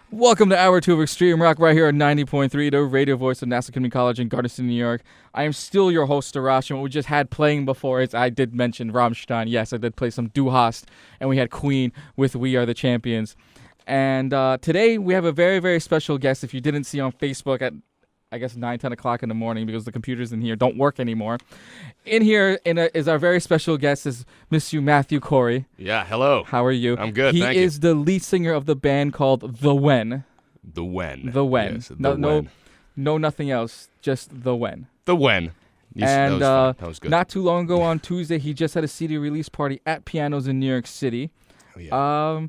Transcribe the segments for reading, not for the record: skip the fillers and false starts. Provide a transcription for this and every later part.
Welcome to Hour 2 of Extreme Rock right here on 90.3, the radio voice of Nassau Community College in Garden City, New York. I am still your host, Arash, and what we just had playing before is I did mention Rammstein. Yes, I did play some Du Hast, and we had Queen with We Are the Champions. And today we have a very, very special guest. If you didn't see on Facebook at, I guess, 9, 10 o'clock in the morning because the computers in here don't work anymore. In here is our very special guest, is Mr. Matthew Kourie. Yeah, hello. How are you? I'm good, thank He you. is the lead singer of the band called The When. The When. The When. Yes, No, nothing else. Just The When. The When. And that was good. not too long ago on Tuesday, he just had a CD release party at Pianos in New York City. Oh, yeah.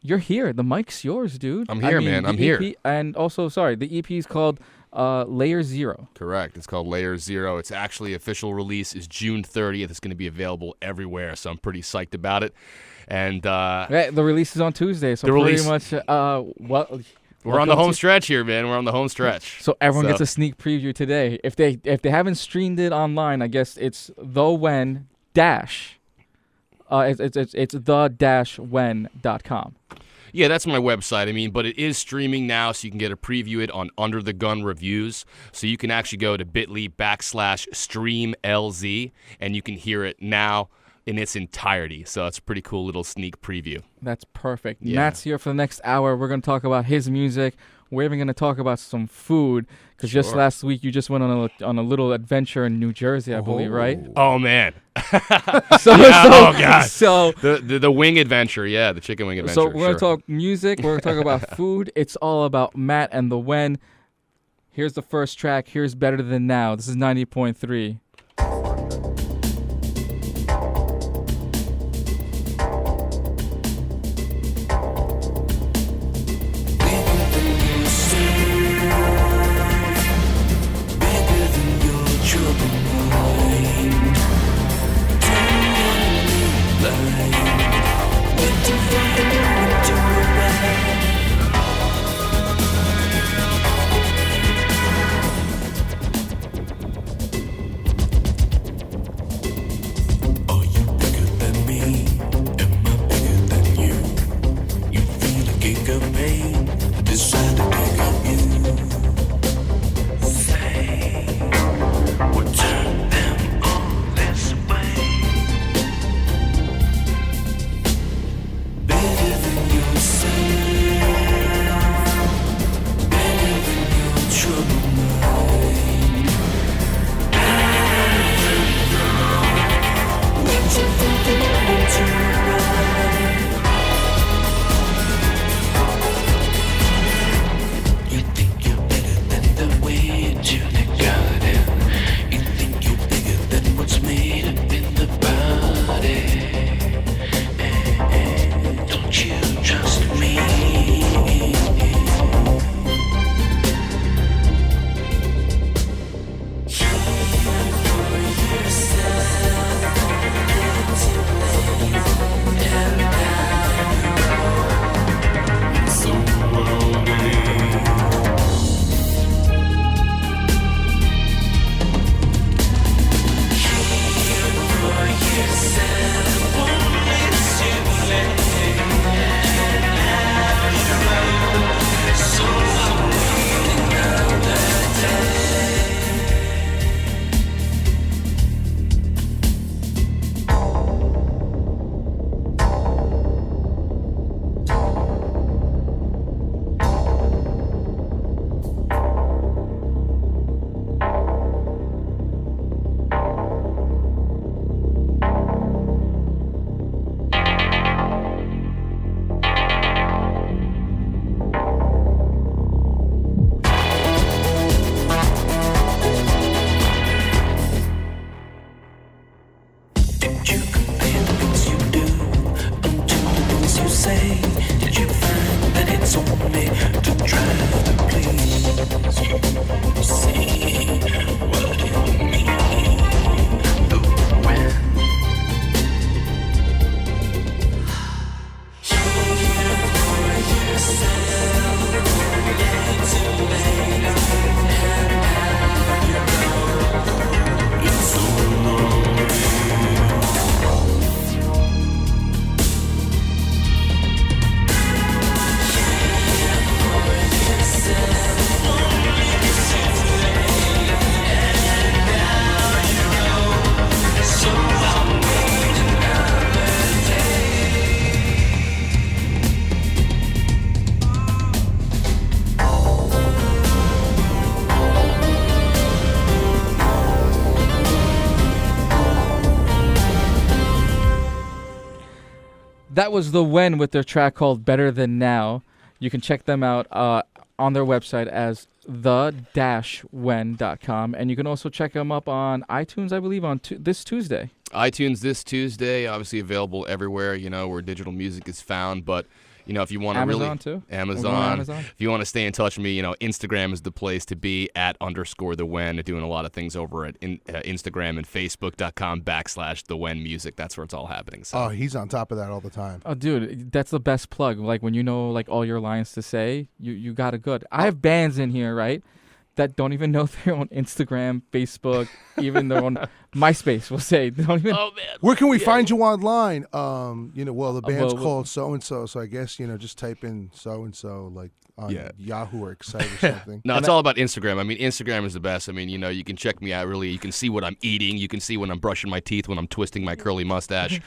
You're here. The mic's yours, dude. I'm here, man. I'm here. And also, sorry, the EP is called Layer Zero. Correct. It's called Layer Zero. Its actually official release is June 30th. It's going to be available everywhere, so I'm pretty psyched about it. And the release is on Tuesday, so pretty much we're on the home stretch here, man. We're on the home stretch. So everyone gets a sneak preview today. If they haven't streamed it online, I guess it's the when dash. It's the-when.com. Yeah, that's my website. I mean, but it is streaming now, so you can get to preview it on Under the Gun Reviews. So you can actually go to bit.ly/streamlz, and you can hear it now in its entirety. So it's a pretty cool little sneak preview. That's perfect. Yeah. Matt's here for the next hour. We're going to talk about his music. We're even going to talk about some food, because just last week you just went on a little adventure in New Jersey, I believe, right? Oh, man. Oh, God. So the wing adventure, yeah, the chicken wing adventure. So we're going to talk music. We're going to talk about food. It's all about Matt and the When. Here's the first track. Here's Better Than Now. This is 90.3. You think you're That was The When with their track called Better Than Now. You can check them out on their website as the-when.com. And you can also check them up on iTunes, I believe, on this Tuesday. iTunes this Tuesday, obviously available everywhere, where digital music is found. But, if you want to really... Amazon, too? Amazon. If you want to stay in touch with me, Instagram is the place to be, @_TheWhen. Doing a lot of things over at Instagram and Facebook.com/TheWhenMusic. That's where it's all happening. So. Oh, he's on top of that all the time. Oh, dude, that's the best plug. Like, when you know, like, all your lines to say, you got it good. I have bands in here, right, that don't even know their own Instagram, Facebook, even their own MySpace, we'll say. They don't even... Oh, man. Where can we find you online? The band's well, called so-and-so, so I guess, just type in so-and-so, like, on Yahoo or Excite or something. No, it's all about Instagram. I mean, Instagram is the best. I mean, you can check me out, really. You can see what I'm eating. You can see when I'm brushing my teeth, when I'm twisting my curly mustache.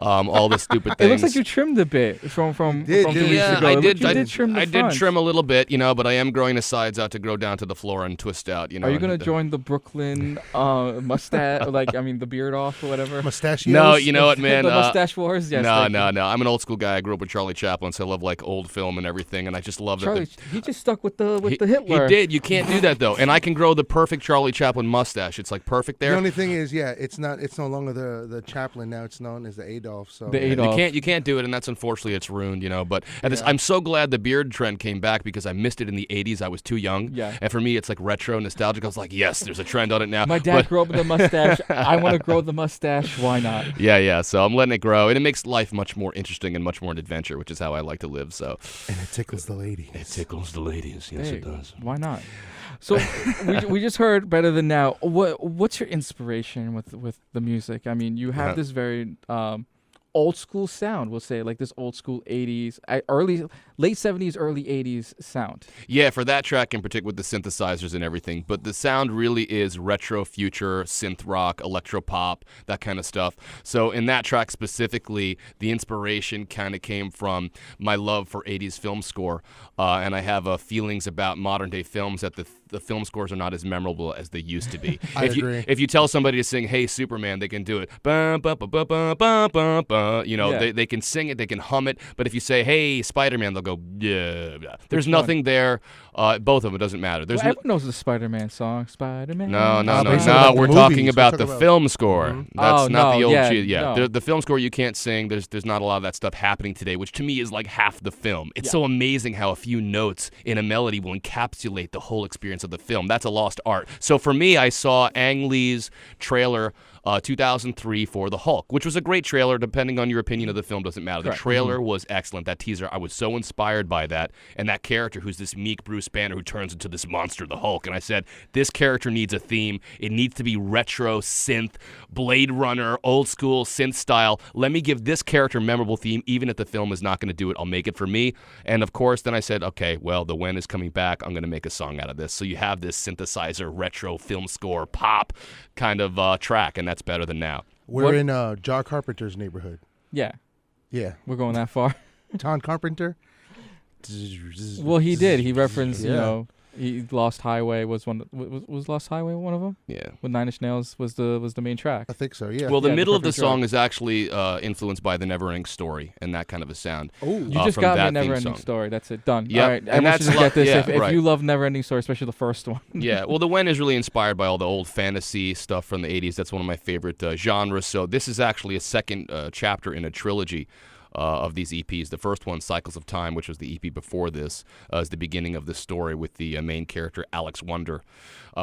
All the stupid things. It looks like you trimmed a bit from 2 weeks ago. I You did trim the I did front. trim a little bit, but I am growing the sides out to grow down to the floor and twist out, Are you going to join the Brooklyn mustache, the beard off or whatever? Mustachios? No, you know what, man? The mustache wars? Yes. No. I'm an old school guy. I grew up with Charlie Chaplin, so I love like old film and everything, and I just love Charlie, that. he just stuck with the Hitler. He did. You can't do that though. And I can grow the perfect Charlie Chaplin mustache. It's like perfect there. The only thing is, it's no longer the Chaplin now. It's known as the Adolf. So The Adolf. You can't do it, and that's unfortunately it's ruined, But I'm so glad the beard trend came back because I missed it in the '80s. I was too young, and for me it's like retro nostalgic. I was like, yes, there's a trend on it now. My dad grew up with a mustache. I want to grow the mustache. Why not? Yeah. So I'm letting it grow, and it makes life much more interesting and much more an adventure, which is how I like to live. So. And it tickles the ladies. It tickles the ladies. Yes, Hey, it does. Why not? So we just heard Better Than Now. What's your inspiration with the music? I mean, you have this very old school sound, we'll say, like this old school 80s, late 70s, early 80s sound. Yeah, for that track in particular with the synthesizers and everything, but the sound really is retro future, synth rock, electro pop, that kind of stuff. So in that track specifically, the inspiration kind of came from my love for 80s film score, and I have feelings about modern day films that the film scores are not as memorable as they used to be. I agree. If you tell somebody to sing "Hey Superman," they can do it. Ba, ba, ba, ba, ba, ba, ba, ba. They can sing it, they can hum it. But if you say "Hey Spider-Man," they'll go yeah. There's nothing there. Both of them, it doesn't matter. Everyone knows the Spider-Man song. Spider-Man. No. the We're movies. talking about We're the talking film score. Mm-hmm. That's not the old. No. The film score you can't sing. There's not a lot of that stuff happening today, which to me is like half the film. It's so amazing how a few notes in a melody will encapsulate the whole experience of the film. That's a lost art. So for me, I saw Ang Lee's trailer 2003 for The Hulk, which was a great trailer. Depending on your opinion of the film, doesn't matter. Correct. The trailer was excellent. That teaser, I was so inspired by that. And that character who's this meek Bruce Banner who turns into this monster, the Hulk. And I said, this character needs a theme. It needs to be retro, synth, Blade Runner, old school, synth style. Let me give this character a memorable theme. Even if the film is not going to do it, I'll make it for me. And of course, then I said, okay, well, The When is coming back. I'm going to make a song out of this. So you have this synthesizer, retro, film score, pop kind of track, and that's Better Than Now. We're in John Carpenter's neighborhood. Yeah. Yeah. We're going that far. John Carpenter. Well, he did. He referenced, he Lost Highway was one. Was Lost Highway one of them? Yeah. With Nine Inch Nails was the main track. I think so. Yeah. Well, the Yeah, middle of the perfect song track. is actually influenced by the Neverending Story and that kind of a sound. Oh, You just from got me that a Never theme Ending song. Story. That's it. Done. Yep. All right. And Everyone that's should just get this. yeah, if right. you love Never Ending Story, especially the first one. Yeah, well, The When is really inspired by all the old fantasy stuff from the 80s. That's one of my favorite genres. So this is actually a second chapter in a trilogy of these EPs. The first one, Cycles of Time, which was the EP before this, is the beginning of the story with the main character, Alex Wonder,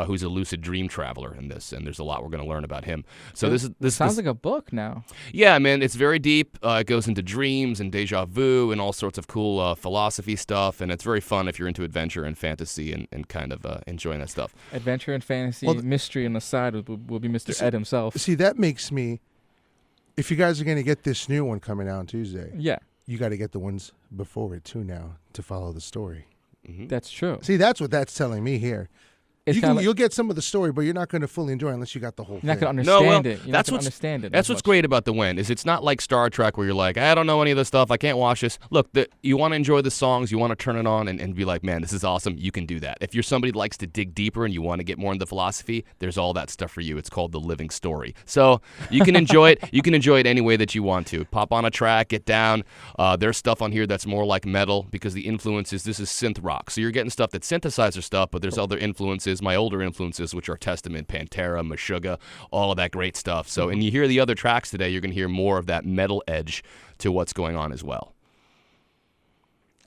who's a lucid dream traveler in this, and there's a lot we're going to learn about him. So this sounds like a book now. Yeah, man, it's very deep. It goes into dreams and deja vu and all sorts of cool philosophy stuff, and it's very fun if you're into adventure and fantasy and kind of enjoying that stuff. Adventure and fantasy, Well, mystery on the side will be Mr. Ed himself. see, that makes me. If you guys are going to get this new one coming out on Tuesday, Yeah, you got to get the ones before it too now to follow the story. Mm-hmm. that's true. See, that's what that's telling me here. You'll get some of the story, but you're not going to fully enjoy it unless you got the whole thing. You're not going to No, understand well, it. You're that's not going what's- to understand it. That's as what's much. great about the Wen is it's not like Star Trek where you're like, I don't know any of this stuff. I can't watch this. Look, you want to enjoy the songs. You want to turn it on and be like, man, this is awesome. You can do that. If you're somebody that likes to dig deeper and you want to get more into philosophy, there's all that stuff for you. It's called The Living Story. So you can enjoy it. You can enjoy it any way that you want to. Pop on a track, get down. There's stuff on here that's more like metal because the influences, this is synth rock. So you're getting stuff that's synthesizer stuff, but there's other influences, my older influences, which are Testament, Pantera, Meshuggah, all of that great stuff. So, and you hear the other tracks today, you're going to hear more of that metal edge to what's going on as well.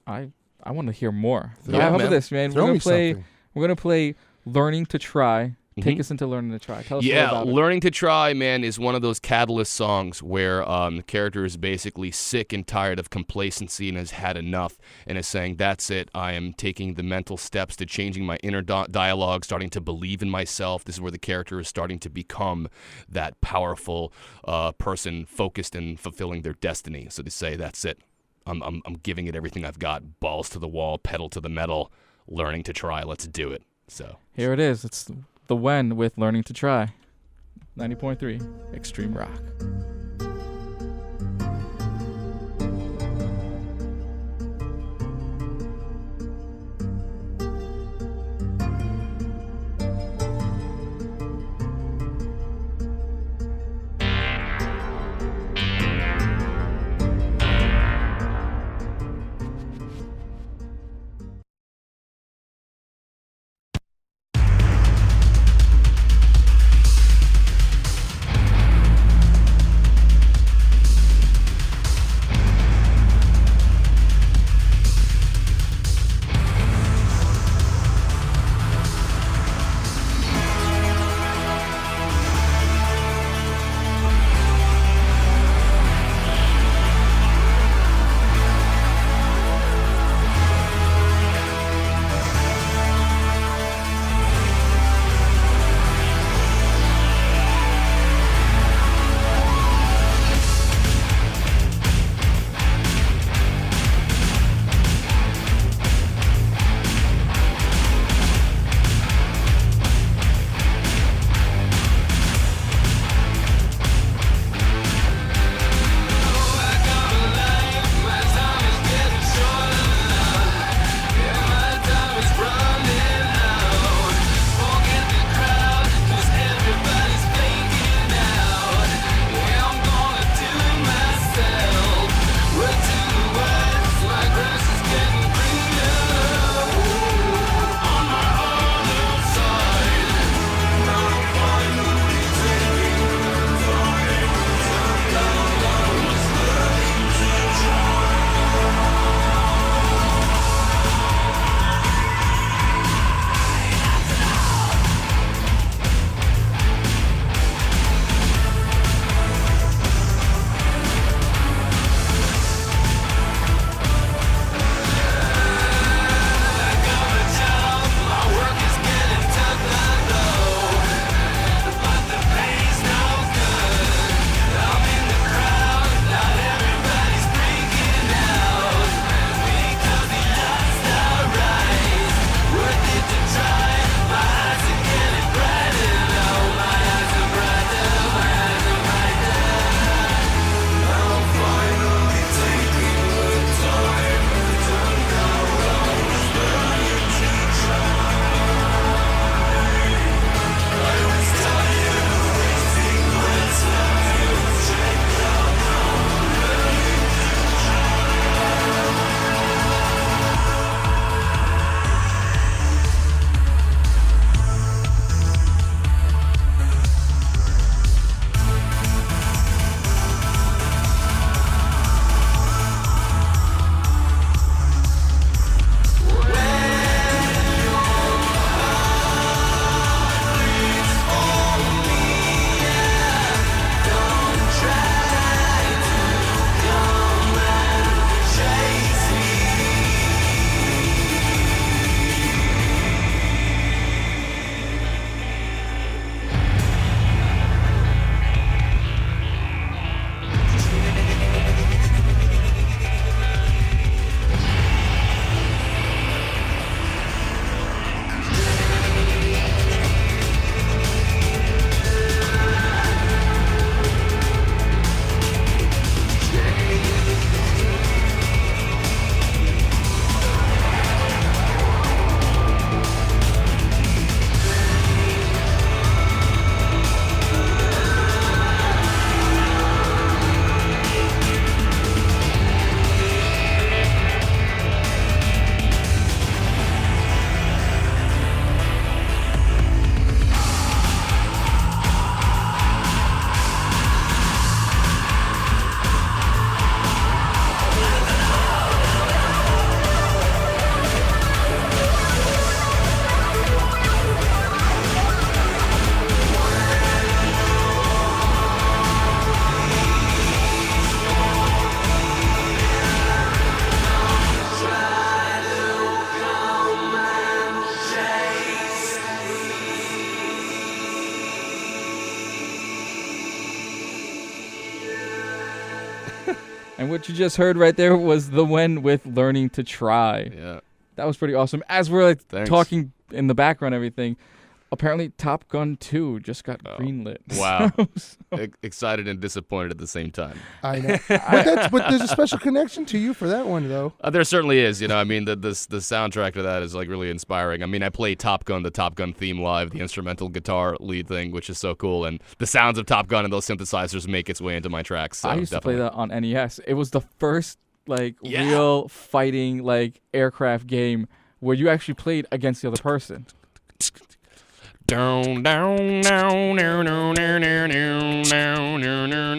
I want to hear more. Yeah, How man. about this, man? Throw We're me gonna play. something. We're gonna play "Learning to Try." Take Mhm. us into "Learning to Try." Tell us more Yeah, about it. Learning to Try, man, is one of those catalyst songs where the character is basically sick and tired of complacency and has had enough and is saying, that's it, I am taking the mental steps to changing my inner dialogue, starting to believe in myself. This is where the character is starting to become that powerful person focused and fulfilling their destiny. So they say, that's it, I'm giving it everything I've got, balls to the wall, pedal to the metal, learning to try, let's do it. So Here it is. It's the Wen with "Learning to Try." 90.3 Extreme Rock. And what you just heard right there was the one with Learning to Try. Yeah. That was pretty awesome. As we're like Thanks. talking in the background, everything. Apparently, Top Gun 2 just got greenlit. Wow. Excited and disappointed at the same time. I know. But there's a special connection to you for that one, though. There certainly is. You know, I mean, the soundtrack to that is like really inspiring. I mean, I played Top Gun, the Top Gun theme live, the instrumental guitar lead thing, which is so cool. And the sounds of Top Gun and those synthesizers make its way into my tracks. So I used definitely. to play that on NES. It was the first real fighting aircraft game where you actually played against the other person. Down, down, down, down, down, down, down,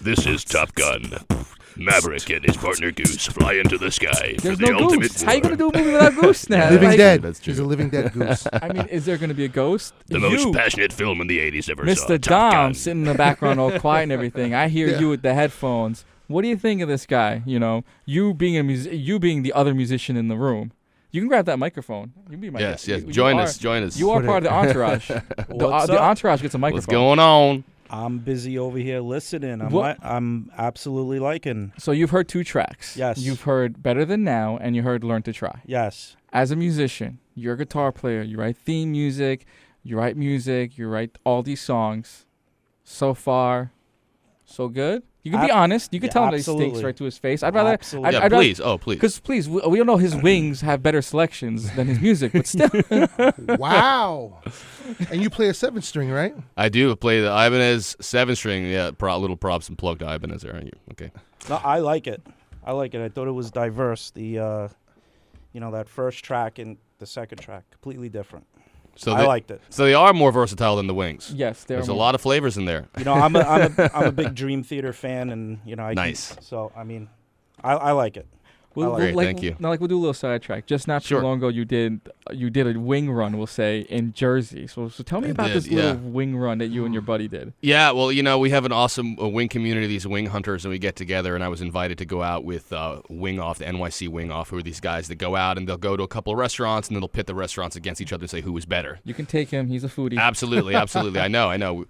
This is Top Gun. Maverick and his partner Goose fly into the sky There's for the no ultimate Goose. war. How you gonna do a movie without Goose now? Living dead. That's true. He's a living dead goose. I mean, is there gonna be a ghost? The most passionate film in the 80s ever saw. Mr. Top Dom Gun. sitting in the background all quiet and everything. I hear Yeah. you with the headphones. What do you think of this guy? You know, you being you being the other musician in the room. You can grab that microphone. You can be my Yes, guest. yes. Join us. You are Put part of the entourage. What's the up? entourage gets a microphone. What's going on? I'm busy over here listening. What- I'm absolutely liking. So you've heard 2 tracks. Yes. You've heard Better Than Now and you heard Learn to Try. Yes. As a musician, you're a guitar player. You write theme music. You write all these songs. So far, so good. You can be honest. You can yeah, tell him that he stinks absolutely. right to his face. I'd rather. Absolutely. Yeah, please. Oh, please. Because please, we all know his wings have better selections than his music, but still. Wow. And you play a 7-string, right? I do play the Ibanez 7-string. Yeah, little props and plugged Ibanez there. Aren't you? Okay. No, I like it. I thought it was diverse. The, that first track and the second track, completely different. So I liked it. So they are more versatile than the Wings. Yes, There's a lot of flavors in there. You know, I'm a big Dream Theater fan, and Nice. So I mean, I like it. Great, thank you. Now, we'll do a little sidetrack. Just not Sure. too long ago, you did a wing run, we'll say, in Jersey. So tell me about this little wing run that you and your buddy did. Yeah, well, we have an awesome wing community, these wing hunters, and we get together, and I was invited to go out with Wing Off, the NYC Wing Off, who are these guys that go out, and they'll go to a couple of restaurants, and then they'll pit the restaurants against each other and say who was better. You can take him. He's a foodie. Absolutely. I know.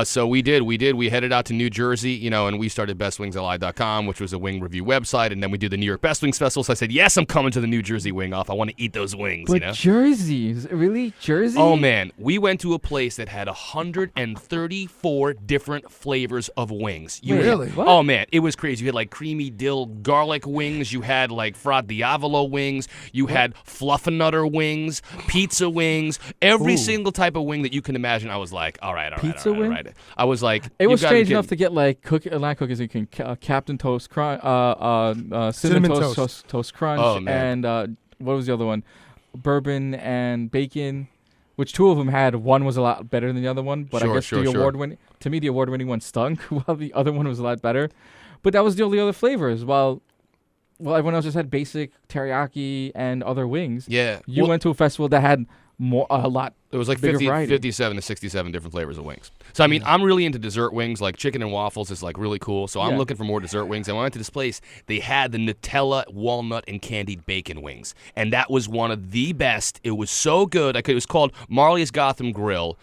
So we did. We headed out to New Jersey, and we started bestwingsli.com, which was a wing review website, and then we do the New York Best Wings Festival. So I said, yes, I'm coming to the New Jersey Wing Off. I want to eat those wings, But Jersey? Really? Jersey? Oh, man. We went to a place that had 134 different flavors of wings. Wait, Really? What? Oh, man. It was crazy. You had, creamy dill garlic wings. You had, Fra Diavolo wings. You had Fluffernutter wings, pizza wings, every single type of wing that you can imagine. I was like, all right. Pizza wing? I was like, It was you gotta be strange enough kidding. to get not cookies. You can Captain Toast Crunch, cinnamon toast crunch, Oh, man. and what was the other one? Bourbon and bacon, which 2 of them had. One was a lot better than the other one, but I guess the award-winning one stunk, while the other one was a lot better. But that was the only other flavors. While everyone else just had basic teriyaki and other wings. Yeah. You went to a festival that had a lot. It was like bigger variety. 57 to 67 different flavors of wings. So, I mean, I'm really into dessert wings. Like chicken and waffles is really cool. So I'm Yeah. looking for more dessert wings. And when I went to this place, they had the Nutella, walnut, and candied bacon wings. And that was one of the best. It was so good. It was called Marley's Gotham Grill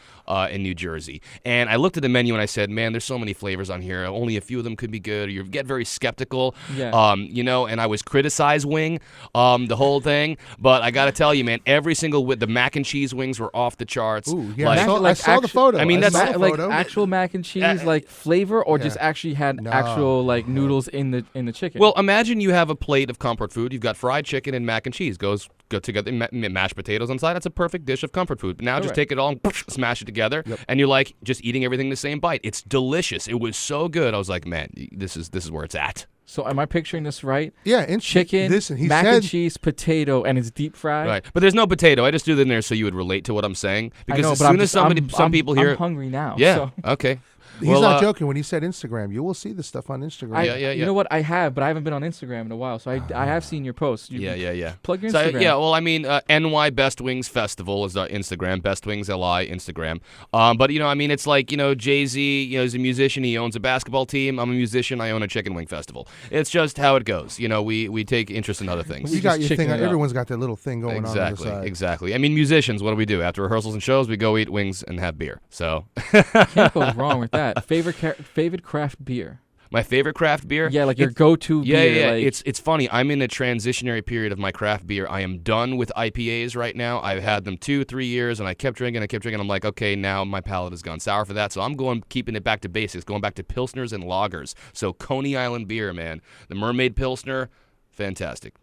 in New Jersey. And I looked at the menu and I said, man, there's so many flavors on here. Only a few of them could be good. You get very skeptical. Yeah. And I was criticized wing the whole thing. But I got to tell you, man, every single the mac and cheese wings were off the charts. Ooh, yeah. Like- I saw the photo. I mean, that's saw the like photo. actual mac and cheese, flavor, or just actually had No. actual noodles in the chicken. Well, imagine you have a plate of comfort food. You've got fried chicken and mac and cheese. Go together. Mashed potatoes on the side. That's a perfect dish of comfort food. But now just Correct. take it all and smash it together, and you're just eating everything in the same bite. It's delicious. It was so good. I was like, man, this is where it's at. So am I picturing this right? Yeah, and Chicken, Listen, he mac said and cheese, potato, and it's deep fried. Right, but there's no potato. I just do it in there so you would relate to what I'm saying. I Because know, as but soon as some people hear, I'm hungry now. yeah, So. okay. He's not joking when he said Instagram. You will see the stuff on Instagram. Yeah. You know what? I have, but I haven't been on Instagram in a while, so I have seen your posts. Yeah. Plug your So, Instagram. yeah, well, I mean, NY Best Wings Festival is Instagram, Best Wings LI Instagram. But, I mean, it's like, Jay-Z, is a musician. He owns a basketball team. I'm a musician. I own a chicken wing festival. It's just how it goes. We take interest in other things. You got your thing. chickening it up. Everyone's got their little thing going on the side. Exactly. I mean, musicians, what do? After rehearsals and shows, we go eat wings and have beer. So Can't go wrong with that. Favorite craft beer? my favorite craft beer? Yeah, like your go-to beer. Yeah. Like, It's funny. I'm in a transitionary period of my craft beer. I am done with IPAs right now. I've had them 2-3 years, and I kept drinking. I'm like, okay, now my palate has gone sour for that. So I'm keeping it back to basics, going back to Pilsners and lagers. So Coney Island beer, man. The Mermaid Pilsner, fantastic.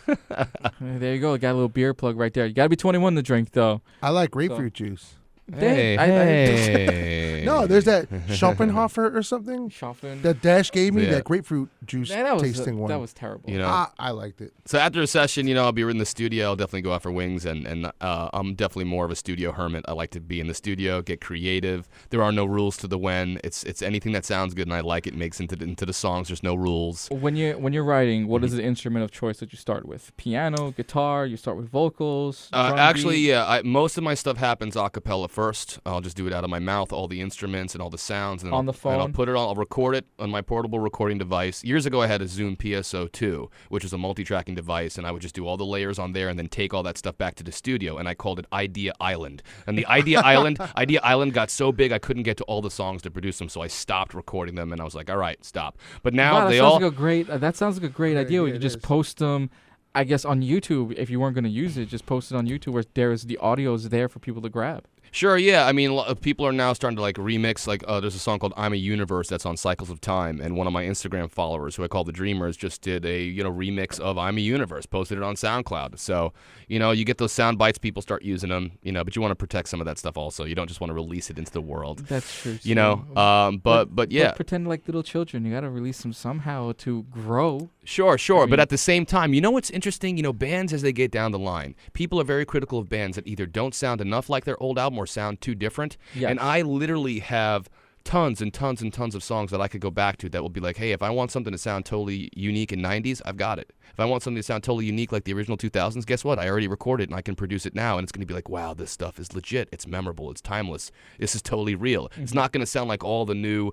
there you go. Got a little beer plug right there. You got to be 21 to drink, though. I like grapefruit juice. Hey. No, there's that Schopenhofer or something Schaffen. that Dash gave me, Yeah. that grapefruit juice That was tasting one. That was terrible. I liked it. So after a session, I'll be in the studio. I'll definitely go out for wings, and I'm definitely more of a studio hermit. I like to be in the studio, get creative. There are no rules to the when. It's anything that sounds good and I like it makes into the songs. There's no rules. When you're writing, what is the instrument of choice that you start with? Piano, guitar? You start with vocals? Drum Actually, beat? yeah. Most of my stuff happens a cappella first. I'll just do it out of my mouth, all the instruments and all the sounds, and then On the phone? and I'll put it on. I'll record it on my portable recording device. Years ago, I had a Zoom PSO2, which is a multi-tracking device, and I would just do all the layers on there and then take all that stuff back to the studio, and I called it Idea Island. And the Idea Island got so big I couldn't get to all the songs to produce them, so I stopped recording them, and I was like, all right, stop. But now Wow, they that sounds like a great idea. We could just post them, I guess, on YouTube. If you weren't going to use it, just post it on YouTube where the audio is there for people to grab. Sure, yeah. I mean, people are now starting to remix. There's a song called "I'm a Universe" that's on Cycles of Time, and one of my Instagram followers, who I call the Dreamers, just did a remix of "I'm a Universe," posted it on SoundCloud. So you get those sound bites, people start using them. But you want to protect some of that stuff also. You don't just want to release it into the world. That's true. But yeah. But pretend like little children. You got to release them somehow to grow. Sure. I mean, But at the same time, what's interesting? Bands, as they get down the line, people are very critical of bands that either don't sound enough like their old album or sound too different. Yes. And I literally have tons and tons and tons of songs that I could go back to that will be like, hey, if I want something to sound totally unique in 90s, I've got it. If I want something to sound totally unique like the original 2000s, guess what? I already recorded it and I can produce it now, and it's going to be like, wow, this stuff is legit. It's memorable. It's timeless. This is totally real. Mm-hmm. It's not going to sound like all the new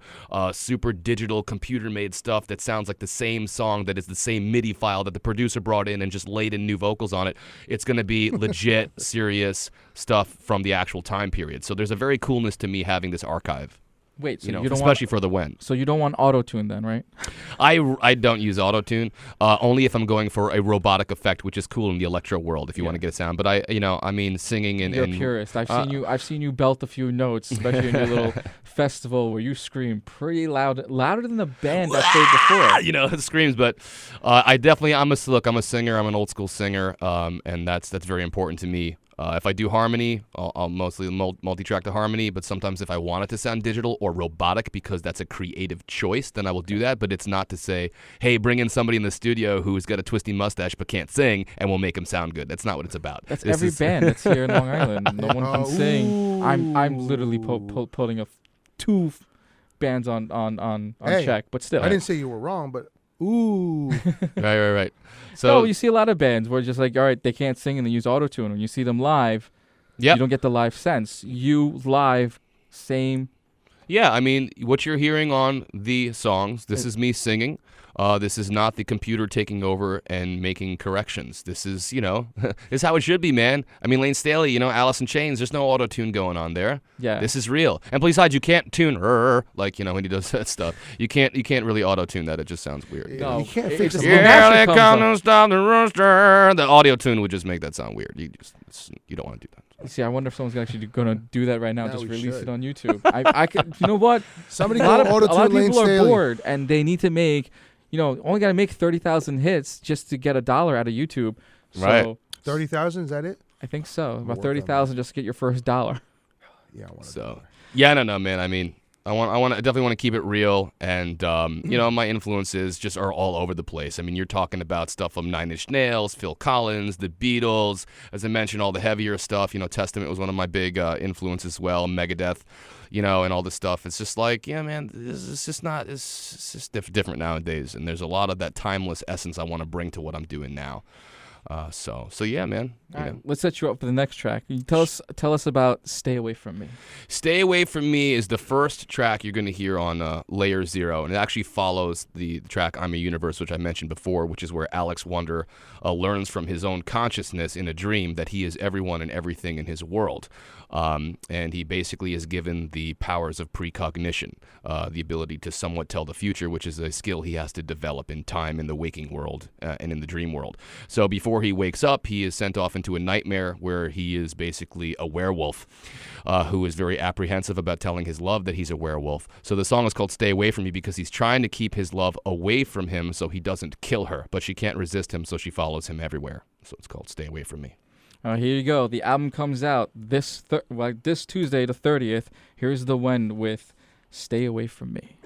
super digital computer-made stuff that sounds like the same song that is the same MIDI file that the producer brought in and just laid in new vocals on it. It's going to be legit, serious stuff from the actual time period. So there's a very coolness to me having this archive. Wait, so you don't especially for the when. So you don't want auto-tune then, right? I don't use auto-tune, only if I'm going for a robotic effect, which is cool in the electro world if you want to get a sound. But I mean singing and You're a purist. I've seen you belt a few notes, especially in your little festival where you scream pretty loud, louder than the band that played before. It screams. But I'm a singer. I'm an old school singer, and that's very important to me. If I do harmony, I'll mostly multi-track the harmony, but sometimes if I want it to sound digital or robotic because that's a creative choice, then I will do that. But it's not to say, hey, bring in somebody in the studio who's got a twisty mustache but can't sing, and we'll make him sound good. That's not what it's about. That's every band that's here in Long Island. No one can sing. I'm literally putting two bands on check, but still. I didn't say you were wrong, but ooh. Right. So no, you see a lot of bands where it's just like, all right, they can't sing and they use auto-tune. When you see them live, you don't get the live sense. You live, same. Yeah, I mean, what you're hearing on the songs, this is me singing. This is not the computer taking over and making corrections. This is, this is how it should be, man. I mean, Lane Staley, Alice in Chains, there's no auto-tune going on there. Yeah. This is real. And besides, you can't tune when he does that stuff. You can't really auto-tune that. It just sounds weird. No, you can't fix it. Yeah, they come to stop the rooster. The auto-tune would just make that sound weird. You don't want to do that. See, I wonder if someone's actually gonna do that right now. No, just we release should. it on YouTube. I could. You know what? Somebody a lot go of auto-tune Lane people are Staley. bored and they need to make. Only gotta make 30,000 hits just to get $1 out of YouTube. So Right. 30,000, is that it? I think so. About work on 30,000 just to get your first $1. Yeah, I want to. So, yeah, no, man. I mean, I definitely want to keep it real, and my influences just are all over the place. I mean, you're talking about stuff from Nine Inch Nails, Phil Collins, the Beatles, as I mentioned, all the heavier stuff. Testament was one of my big influences as well, Megadeth, and all this stuff. It's just like, yeah, man, it's just different nowadays, and there's a lot of that timeless essence I want to bring to what I'm doing now. So yeah, man. All right, let's set you up for the next track. Can you tell us about "Stay Away From Me"? "Stay Away From Me" is the first track you're going to hear on Layer Zero, and it actually follows the track "I'm a Universe," which I mentioned before, which is where Alex Wonder learns from his own consciousness in a dream that he is everyone and everything in his world. And he basically is given the powers of precognition, the ability to somewhat tell the future, which is a skill he has to develop in time in the waking world and in the dream world. So before he wakes up, he is sent off into a nightmare where he is basically a werewolf who is very apprehensive about telling his love that he's a werewolf. So the song is called "Stay Away From Me" because he's trying to keep his love away from him so he doesn't kill her, but she can't resist him, so she follows him everywhere. So it's called "Stay Away From Me." Here you go. The album comes out this Tuesday, the 30th. Here's The Wen with "Stay Away From Me."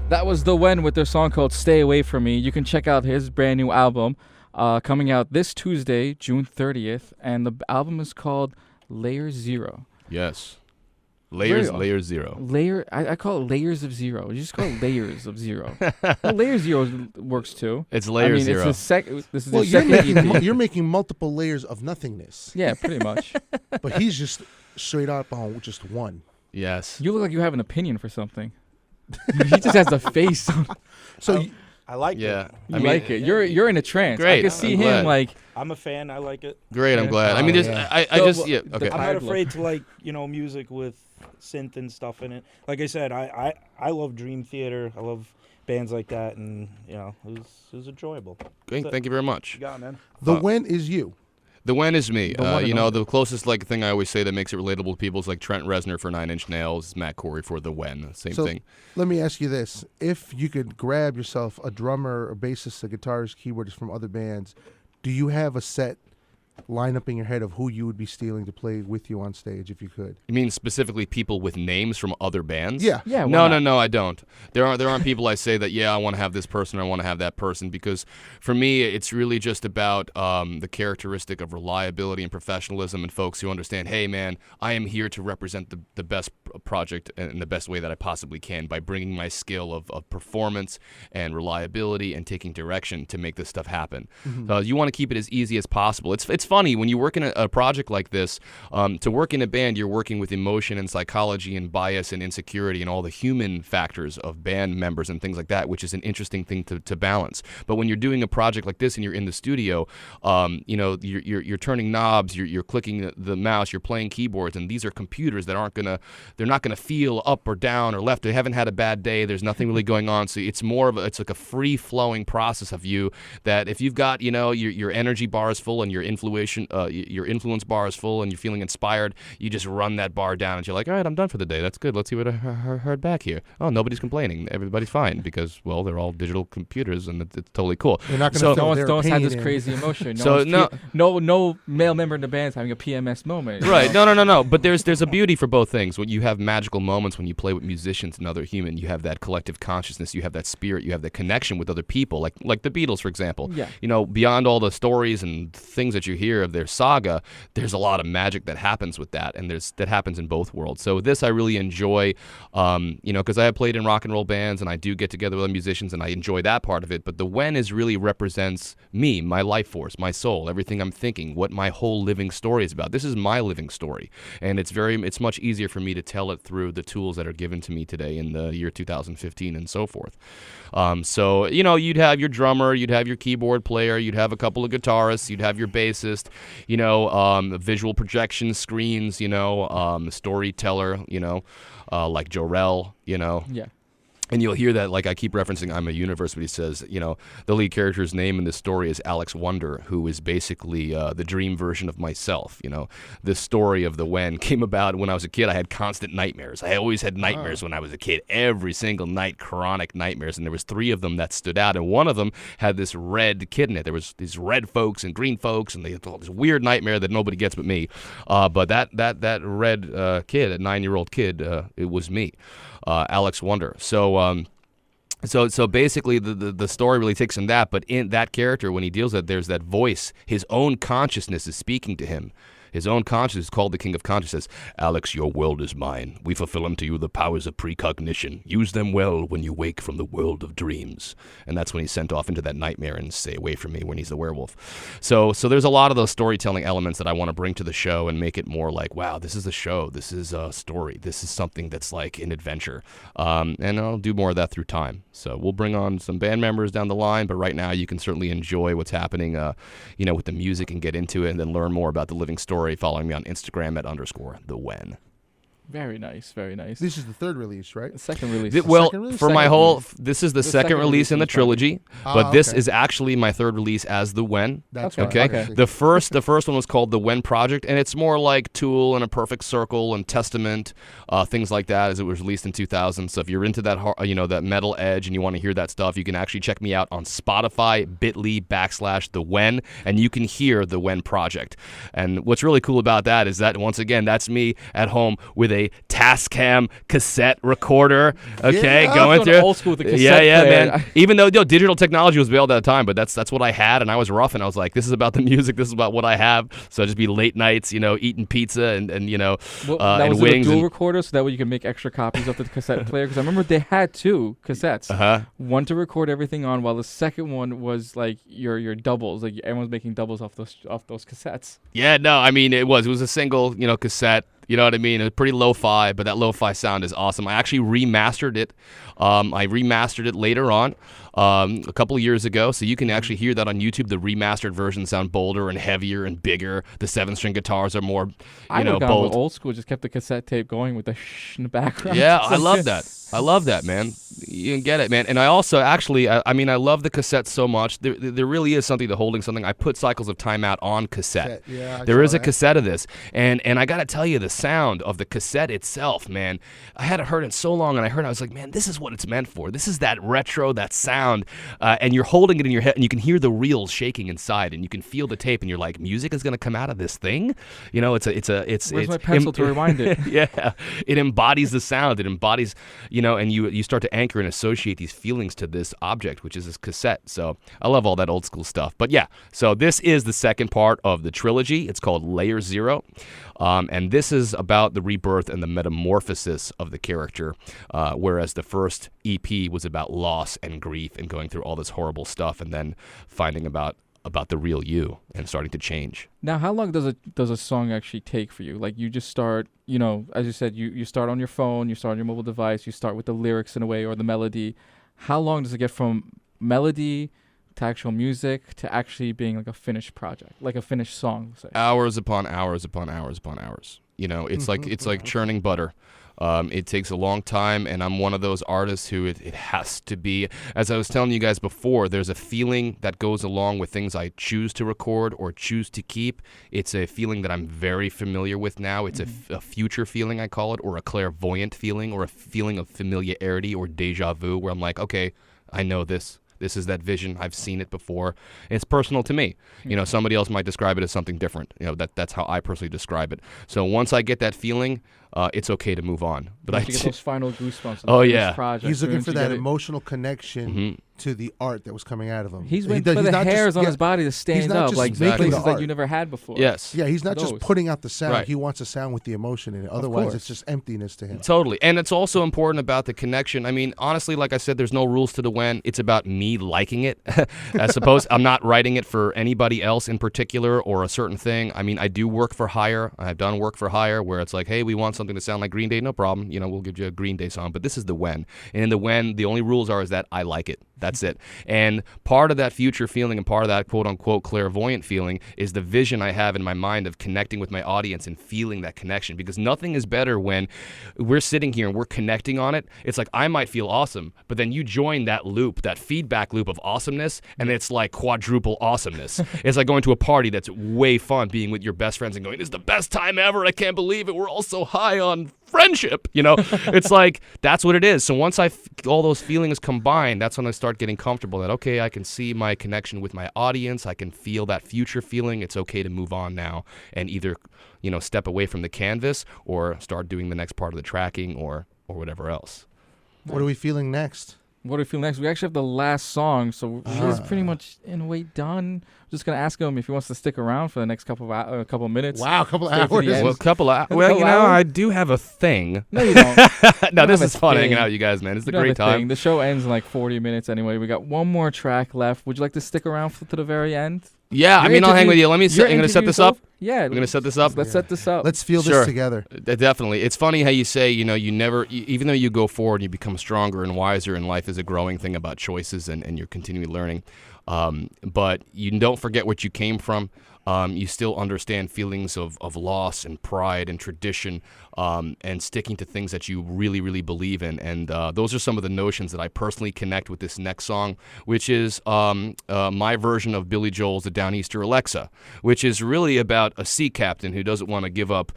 That was The Wen with their song called "Stay Away From Me." You can check out his brand new album coming out this Tuesday, June 30th, and the album is called Layer Zero. Yes. Layer Zero. I call it Layers of Zero. You just call it Layers of Zero. Well, Layer Zero works too. It's Layer Zero. This is the second EP. You're making multiple layers of nothingness. Yeah, pretty much. But he's just straight up on just one. Yes. You look like you have an opinion for something. He just has a face. So I like Yeah. it. You like it. You're in a trance. I Great. can see I'm him glad. like. I'm a fan. I like it. Great, I'm Yeah. glad. I mean, there's, yeah. I So, just, yeah, the okay. I'm not Look. afraid to like music with synth and stuff in it. Like I said, I love Dream Theater. I love bands like that, and it was enjoyable. Great, thank you very much. You got it, man. The when is you. The when is me. The one and only. The closest like thing I always say that makes it relatable to people is like Trent Reznor for Nine Inch Nails, Matt Kourie for the when. Same So thing. let me ask you this: if you could grab yourself a drummer, a bassist, a guitarist, keyboardist from other bands, do you have a set lineup in your head of who you would be stealing to play with you on stage if you could? You mean specifically people with names from other bands? Yeah. Yeah. why No, not? no, I don't. There aren't people I say that, yeah, I want to have this person, I want to have that person, because for me, it's really just about the characteristic of reliability and professionalism and folks who understand, hey, man, I am here to represent the best project in the best way that I possibly can by bringing my skill of performance and reliability and taking direction to make this stuff happen. You want to keep it as easy as possible. It's funny, when you work in a project like this, to work in a band, you're working with emotion and psychology and bias and insecurity and all the human factors of band members and things like that, which is an interesting thing to balance. But when you're doing a project like this and you're in the studio, you're turning knobs, you're clicking the mouse, you're playing keyboards, and these are computers that they're not gonna feel up or down or left. They haven't had a bad day. There's nothing really going on. So it's it's like a free flowing process of you that if you've got your energy bar is full and your influence bar is full and you're feeling inspired, you just run that bar down and you're like, all right, I'm done for the day. That's good. Let's see what I heard back here. Oh, nobody's complaining. Everybody's fine because, well, they're all digital computers and it's totally cool. You're not going So- to No one's had this crazy emotion. No male member in the band's having a PMS moment. Right. No. But there's a beauty for both things. When you have magical moments when you play with musicians and other human, you have that collective consciousness, you have that spirit, you have that connection with other people, like the Beatles, for example. Yeah. Beyond all the stories and things that you hear of their saga, there's a lot of magic that happens with that, and that happens in both worlds. So this I really enjoy, because I have played in rock and roll bands, and I do get together with other musicians, and I enjoy that part of it. But the when is really represents me, my life force, my soul, everything I'm thinking, what my whole living story is about. This is my living story, and it's much easier for me to tell it through the tools that are given to me today in the year 2015 and so forth. So you'd have your drummer, you'd have your keyboard player, you'd have a couple of guitarists, you'd have your bassist, visual projection screens, storyteller, like Jor-El, Yeah. And you'll hear that, like I keep referencing I'm a Universe, but he says, the lead character's name in this story is Alex Wonder, who is basically the dream version of myself. This story of the when came about when I was a kid. I had constant nightmares. I always had nightmares when I was a kid, every single night, chronic nightmares. And there was 3 of them that stood out. And one of them had this red kid in it. There was these red folks and green folks, and they had this weird nightmare that nobody gets but me. But that red kid, a 9-year-old kid, it was me. Alex Wonder. So basically the story really takes in that, but in that character, when he deals with it, there's that voice, his own consciousness is speaking to him. His own consciousness is called the King of Consciousness. Alex, your world is mine. We fulfill unto you the powers of precognition. Use them well when you wake from the world of dreams. And that's when he's sent off into that nightmare and stay away from me when he's the werewolf. So there's a lot of those storytelling elements that I want to bring to the show and make it more like, wow, this is a show. This is a story. This is something that's like an adventure. And I'll do more of that through time. So we'll bring on some band members down the line, but right now you can certainly enjoy what's happening, with the music and get into it and then learn more about the living story. Following me on Instagram at _thewhen. Very nice. Very nice. This is the 3rd release, right? The second release. second release? For my whole, this is the second release in the trilogy, but this okay. is actually my 3rd release as the When. That's Okay. right. Okay. The first one was called the When Project, and it's more like Tool and A Perfect Circle and Testament, things like that, as it was released in 2000. So if you're into that, that metal edge and you want to hear that stuff, you can actually check me out on Spotify, bit.ly/the When, and you can hear the When Project. And what's really cool about that is that once again, that's me at home with a Tascam cassette recorder, okay, Yeah. going through. Old school with the cassette yeah, player. man. Even though digital technology was available at the time, but that's what I had, and I was rough, and I was like, this is about the music, this is about what I have. So I'd just be late nights, eating pizza and That and was wings a dual and recorder, so that way you can make extra copies of the cassette player. Because I remember they had 2 cassettes. One to record everything on, while the second one was like your doubles. Like everyone's making doubles off those cassettes. Yeah, no, I mean it was a single, cassette. You know what I mean? It was pretty lo-fi, but that lo-fi sound is awesome. I actually remastered it. I remastered it later on a couple of years ago, so you can actually hear that on YouTube. The remastered versions sound bolder and heavier and bigger. The 7-string guitars are more, bold. Old school, just kept the cassette tape going with the shh in the background. Yeah, I love that. I love that, man. You can get it, man. And I also actually, I love the cassette so much. There really is something to holding something. I put Cycles of Time Out on cassette. Yeah, there is a cassette of this, and I gotta tell you, the sound of the cassette itself, man. I hadn't heard it so long, and I was like, man, this is what it's meant for. This is that retro, that sound, and you're holding it in your head, and you can hear the reels shaking inside, and you can feel the tape, and you're like, music is gonna come out of this thing. It's Where's my pencil to rewind it? Yeah, it embodies the sound. It embodies, and you start to anchor and associate these feelings to this object, which is this cassette. So I love all that old school stuff. But yeah, so this is the second part of the trilogy. It's called Layer Zero. And this is about the rebirth and the metamorphosis of the character, whereas the first EP was about loss and grief and going through all this horrible stuff and then finding about the real you and starting to change. Now, how long does a song actually take for you? Like, you just start, as you said, you start on your phone, you start on your mobile device, you start with the lyrics in a way or the melody. How long does it get from melody to actual music to actually being like a finished project, like a finished song? Say? Hours upon hours upon hours upon hours. It's like churning butter. It takes a long time, and I'm one of those artists who it has to be. As I was telling you guys before, there's a feeling that goes along with things I choose to record or choose to keep. It's a feeling that I'm very familiar with now. It's a future feeling, I call it, or a clairvoyant feeling, or a feeling of familiarity or deja vu, where I'm like, okay, I know this. This is that vision. I've seen it before. It's personal to me. Somebody else might describe it as something different. That's how I personally describe it. So once I get that feeling, it's okay to move on. But I get those final goosebumps. Oh yeah, project. He's looking for that emotional connection to the art that was coming out of him. He's waiting for the hairs on his body to stand up, like places that you never had before. Yes. Yeah, he's not just putting out the sound. Right. He wants a sound with the emotion in it. Otherwise, it's just emptiness to him. Totally. And it's also important about the connection. I mean, honestly, like I said, there's no rules to the when. It's about me liking it. I suppose I'm not writing it for anybody else in particular or a certain thing. I mean, I do work for hire. I've done work for hire where it's like, hey, we want something to sound like Green Day. No problem. We'll give you a Green Day song. But this is the when. And in the when, the only rules is that I like it. That's it. And part of that future feeling and part of that quote-unquote clairvoyant feeling is the vision I have in my mind of connecting with my audience and feeling that connection, because nothing is better when we're sitting here and we're connecting on it. It's like I might feel awesome, but then you join that loop, that feedback loop of awesomeness, and it's like quadruple awesomeness. It's like going to a party that's way fun, being with your best friends and going, this is the best time ever. I can't believe it. We're all so high on friendship. It's like that's what it is. So once all those feelings combine, that's when I start getting comfortable that, okay, I can see my connection with my audience. I can feel that future feeling. It's okay to move on now and either, step away from the canvas or start doing the next part of the tracking or whatever else. What are we feeling next? What do we feel next? We actually have the last song, so she's pretty much in a way done. I'm just gonna ask him if he wants to stick around for the next couple minutes. Wow, a couple Stay for hours. the end. Well, I do have a thing. No, you don't. No, this have is a fun thing. hanging out with you guys, man. It's a You don't great have a thing. time. The show ends in like 40 minutes anyway. We got one more track left. Would you like to stick around to the very end? Yeah, Your I'll hang with you. interview- I'm your going to set interview this up. Yeah, I'm going to set this up. Let's set this up. Let's feel Sure. this together. Definitely. It's funny how you say, you never, even though you go forward, you become stronger and wiser, and life is a growing thing about choices and you're continually learning. But you don't forget what you came from. You still understand feelings of loss and pride and tradition, and sticking to things that you really, really believe in. And those are some of the notions that I personally connect with this next song, which is my version of Billy Joel's The Downeaster Alexa, which is really about a sea captain who doesn't want to give up,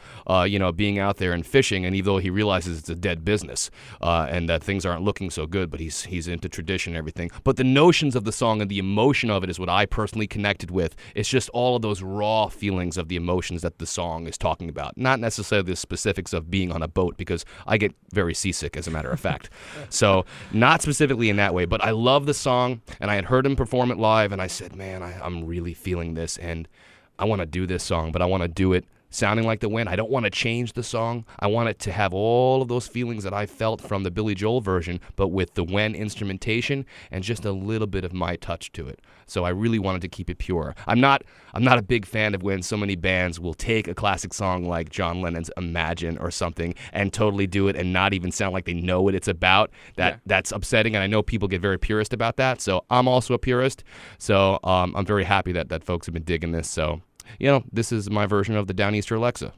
being out there and fishing, and even though he realizes it's a dead business and that things aren't looking so good, but he's into tradition and everything. But the notions of the song and the emotion of it is what I personally connected with. It's just all of those raw feelings of the emotions that the song is talking about, not necessarily the specifics of being on a boat, because I get very seasick, as a matter of fact. So not specifically in that way, but I love the song, and I had heard him perform it live, and I said, man, I'm really feeling this, and I want to do this song, but I want to do it sounding like the When. I don't want to change the song. I want it to have all of those feelings that I felt from the Billy Joel version, but with the When instrumentation and just a little bit of my touch to it. So I really wanted to keep it pure. I'm not a big fan of when so many bands will take a classic song like John Lennon's Imagine or something and totally do it and not even sound like they know what it's about. That's upsetting, and I know people get very purist about that. So I'm also a purist. So I'm very happy that folks have been digging this. So, this is my version of the Downeaster Alexa.